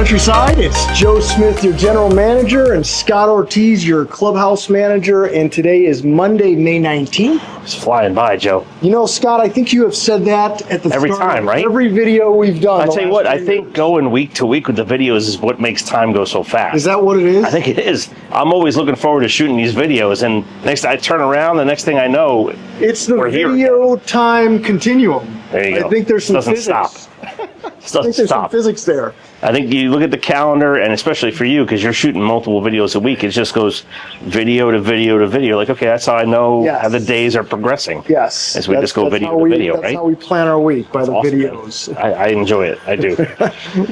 Countryside. It's Joe Smith, your general manager, and Scott Ortiz, your clubhouse manager. And today is Monday, May 19th. It's flying by, Joe. You know, Scott, I think you have said that at the Every start time, of right? every video we've done. I tell you what, I think going week to week with the videos is what makes time go so fast. Is that what it is? I think it is. I'm always looking forward to shooting these videos, and next I turn around, the next thing I know, it's the we're here. video time continuum. There you go. I think there's some Doesn't physics. stop. I think there's some physics there. I think you look at the calendar, and especially for you, because you're shooting multiple videos a week, it just goes video to video to video. Like, okay, that's how I know how the days are progressing. Yes. As we just go video to video, right? That's how we plan our week, by the videos. I enjoy it. I do.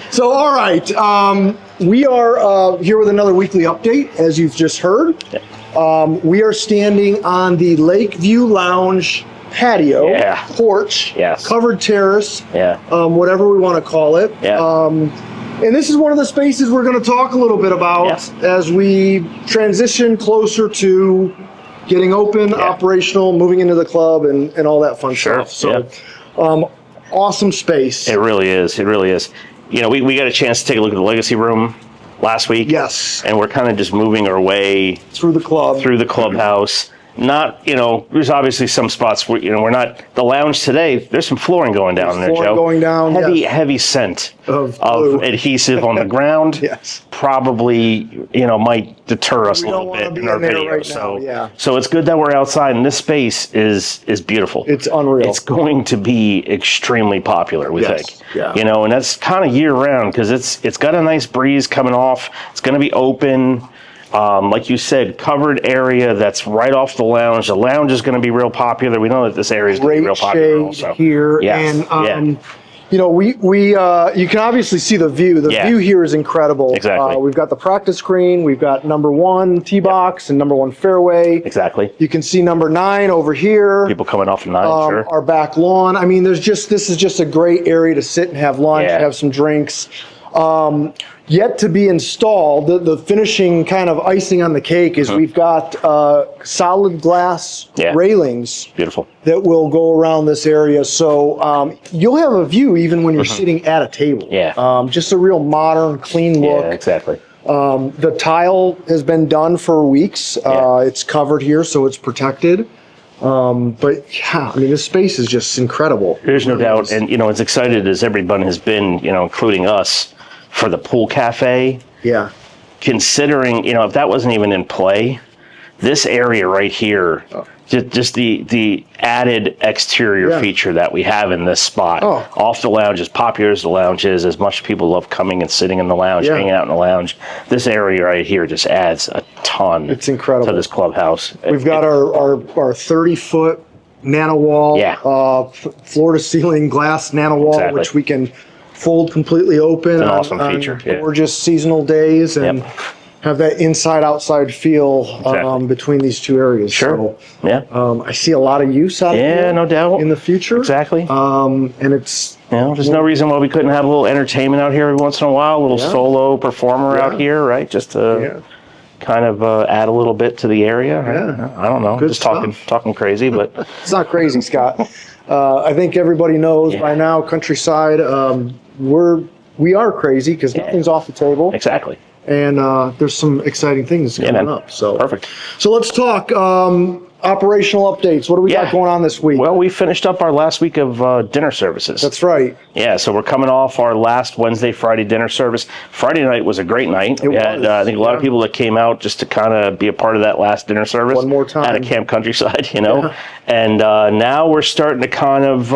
So, all right. We are here with another weekly update, as you've just heard. Yeah. We are standing on the Lakeview Lounge patio, porch, covered terrace, whatever we want to call it. And this is one of the spaces we're going to talk a little bit about as we transition closer to getting open, operational, moving into the club, and all that fun stuff. So, awesome space. It really is. It really is. You know, we got a chance to take a look at the Legacy Room last week. Yes. And we're kind of just moving our way through the clubhouse. Not, you know, there's obviously some spots where, you know, we're not, the lounge today, there's some flooring going down there, Joe. Going down, heavy scent of adhesive on the ground. Probably, you know, might deter us a little bit in our video. So it's good that we're outside, and this space is beautiful. It's unreal. It's going to be extremely popular, we think. Yeah. You know, and that's kind of year round, because it's got a nice breeze coming off. It's going to be open. Like you said, covered area that's right off the lounge. The lounge is going to be real popular. We know that this area is going to be real popular also. Here, and you know, we you can obviously see the view. The view here is incredible. Exactly. We've got the practice green. We've got number 1 tee box and number 1 fairway. Exactly. You can see number 9 over here. People coming off of 9. Sure. Our back lawn. I mean, this is just a great area to sit and have lunch, have some drinks. Yet to be installed, the finishing kind of icing on the cake is we've got solid glass railings that will go around this area. So you'll have a view even when you're sitting at a table. Just a real modern, clean look. Yeah, exactly. The tile has been done for weeks. It's covered here, so it's protected. But yeah, I mean, this space is just incredible. There's no doubt. And, you know, as excited as everyone has been, you know, including us, for the pool cafe. Considering, you know, if that wasn't even in play, this area right here, just the added exterior feature that we have in this spot. Off the lounge, as popular as the lounge is, as much people love coming and sitting in the lounge, hanging out in the lounge, this area right here just adds a ton. It's incredible to this clubhouse. We've got our 30-foot nano wall, floor to ceiling glass nano wall, which we can fold completely open. It's an awesome feature. Gorgeous seasonal days, and have that inside-outside feel between these two areas. Sure. So, I see a lot of use out of it. No doubt. In the future. Exactly. And it's... You know, there's no reason why we couldn't have a little entertainment out here every once in a while, a little solo performer out here, right? Just to kind of add a little bit to the area. Right? I don't know. Good just stuff. talking crazy, but... It's not crazy, Scott. I think everybody knows by now, Countryside, we are crazy because nothing's off the table. Exactly. And there's some exciting things coming up. So perfect. So let's talk operational updates. What do we got going on this week? Well, we finished up our last week of dinner services. That's right. Yeah, so we're coming off our last Wednesday, Friday dinner service. Friday night was a great night. We had, I think, a lot of people that came out just to kind of be a part of that last dinner service. One more time. At a Camp Countryside, you know. And now we're starting to kind of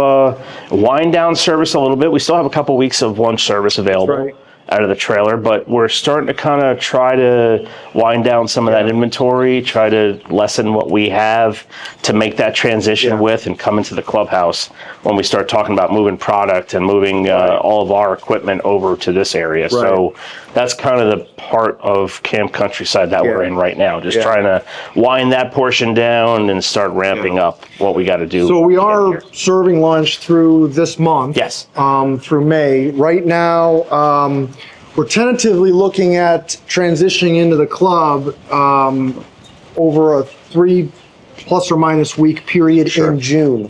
wind down service a little bit. We still have a couple weeks of lunch service available. Out of the trailer, but we're starting to kind of try to wind down some of that inventory, try to lessen what we have to make that transition with and come into the clubhouse when we start talking about moving product and moving all of our equipment over to this area. So that's kind of the part of Camp Countryside that we're in right now, just trying to wind that portion down and start ramping up what we got to do. So we are serving lunch through this month. Through May. Right now, we're tentatively looking at transitioning into the club over a 3 plus or minus week period in June.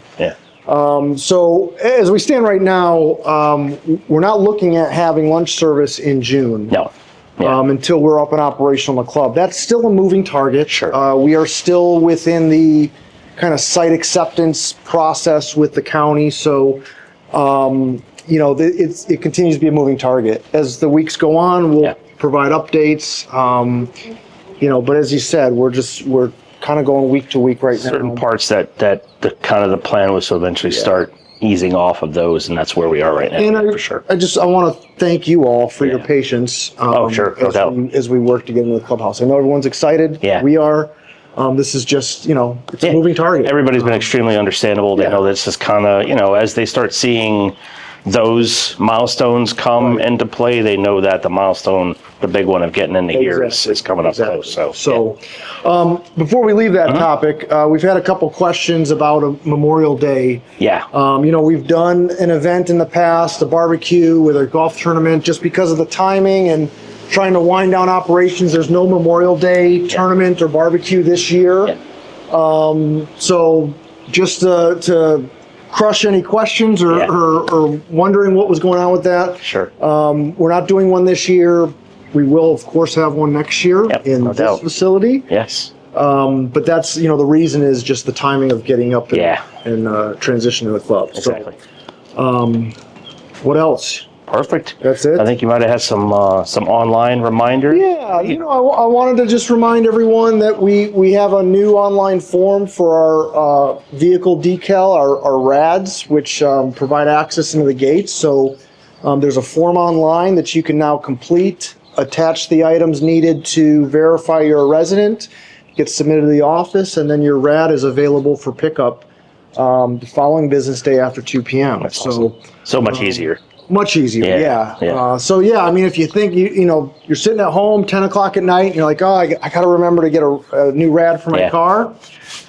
So as we stand right now, we're not looking at having lunch service in June. No. Yeah. Until we're up and operational in the club. That's still a moving target. Sure. We are still within the kind of site acceptance process with the county. So, you know, it continues to be a moving target. As the weeks go on, we'll provide updates. You know, but as you said, we're kind of going week to week right now. Certain parts that the kind of the plan was to eventually start easing off of those, and that's where we are right now. And for sure. I want to thank you all for your patience. Sure, no doubt. As we work to get into the clubhouse. I know everyone's excited. Yeah. We are. This is just, you know, it's a moving target. Everybody's been extremely understandable. They know this is kind of, you know, as they start seeing those milestones come into play, they know that the milestone, the big one of getting into here is coming up close. So before we leave that topic, we've had a couple questions about a Memorial Day. Yeah. You know, we've done an event in the past, a barbecue with a golf tournament, just because of the timing and trying to wind down operations. There's no Memorial Day tournament or barbecue this year. So just to crush any questions or wondering what was going on with that. Sure. We're not doing one this year. We will, of course, have one next year in this facility. Yes. But that's, you know, the reason is just the timing of getting up and transition to the club. Exactly. So, what else? Perfect. That's it. I think you might have had some online reminders. Yeah, you know, I wanted to just remind everyone that we have a new online form for our vehicle decal, our RADs, which provide access into the gates. So there's a form online that you can now complete, attach the items needed to verify you're a resident, gets submitted to the office, and then your RAD is available for pickup the following business day after 2 p.m. That's awesome. So much easier. Much easier, so I mean, if you think you know you're sitting at home 10 o'clock at night and you're like, oh, I got to remember to get a new RAD for my car,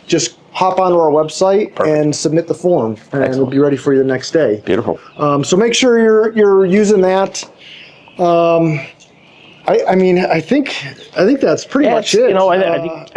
just hop onto our website and submit the form, and it'll be ready for you the next day. Beautiful. So make sure you're using that. I mean, I think that's pretty much it. You know, I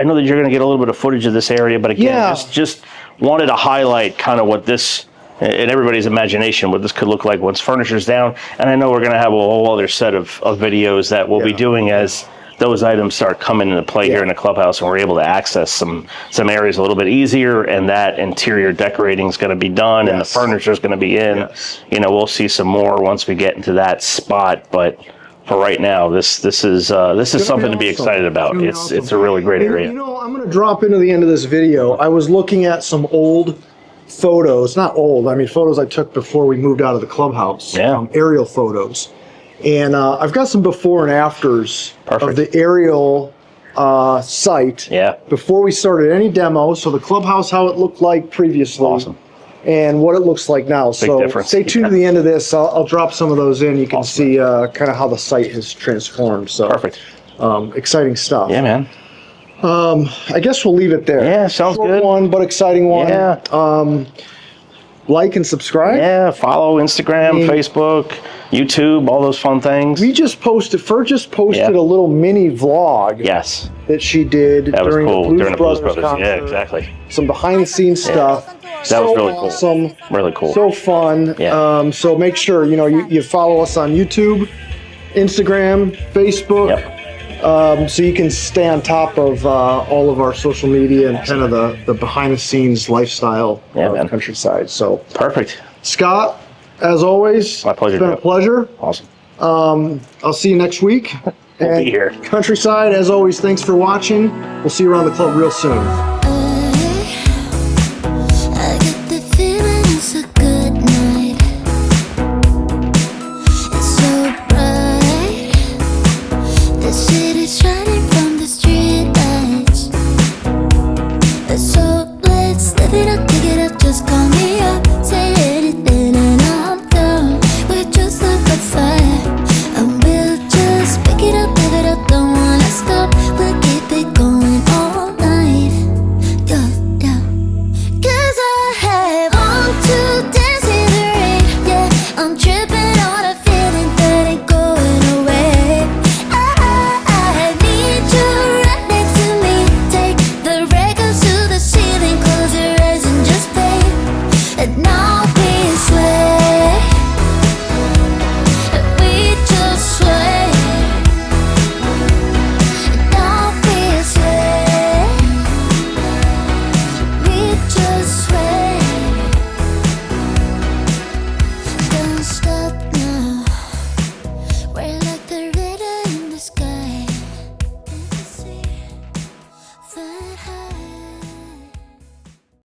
know that you're going to get a little bit of footage of this area, but again, just wanted to highlight kind of what this, in everybody's imagination, what this could look like once furniture's down. And I know we're going to have a whole other set of videos that we'll be doing as those items start coming into play here in the clubhouse, and we're able to access some areas a little bit easier, and that interior decorating is going to be done and the furniture is going to be in. You know, we'll see some more once we get into that spot, but for right now, this is something to be excited about. It's a really great area. You know, I'm going to drop into the end of this video. I was looking at some old photos, not old, I mean photos I took before we moved out of the clubhouse, aerial photos. And I've got some before and afters of the aerial site before we started any demo. So the clubhouse, how it looked like previously, and what it looks like now. So stay tuned to the end of this. I'll drop some of those in. You can see kind of how the site has transformed. So exciting stuff. Yeah, man. I guess we'll leave it there. Yeah, sounds Short good. one, but exciting one. Yeah. Like and subscribe. Yeah, follow Instagram, Facebook, YouTube, all those fun things. We just posted, Fer just posted a little mini vlog. Yes. That she did during the Blues Brothers concert. Yeah, exactly. Some behind the scenes stuff. That was really awesome. Cool. Really cool. So fun. Yeah. So make sure, you know, you follow us on YouTube, Instagram, Facebook. Yep. So you can stay on top of all of our social media and kind of the behind the scenes lifestyle of Countryside. So perfect. Scott, as always, my pleasure. It's been a pleasure. Awesome. I'll see you next week. We'll be here. Countryside, as always, thanks for watching. We'll see you around the club real soon.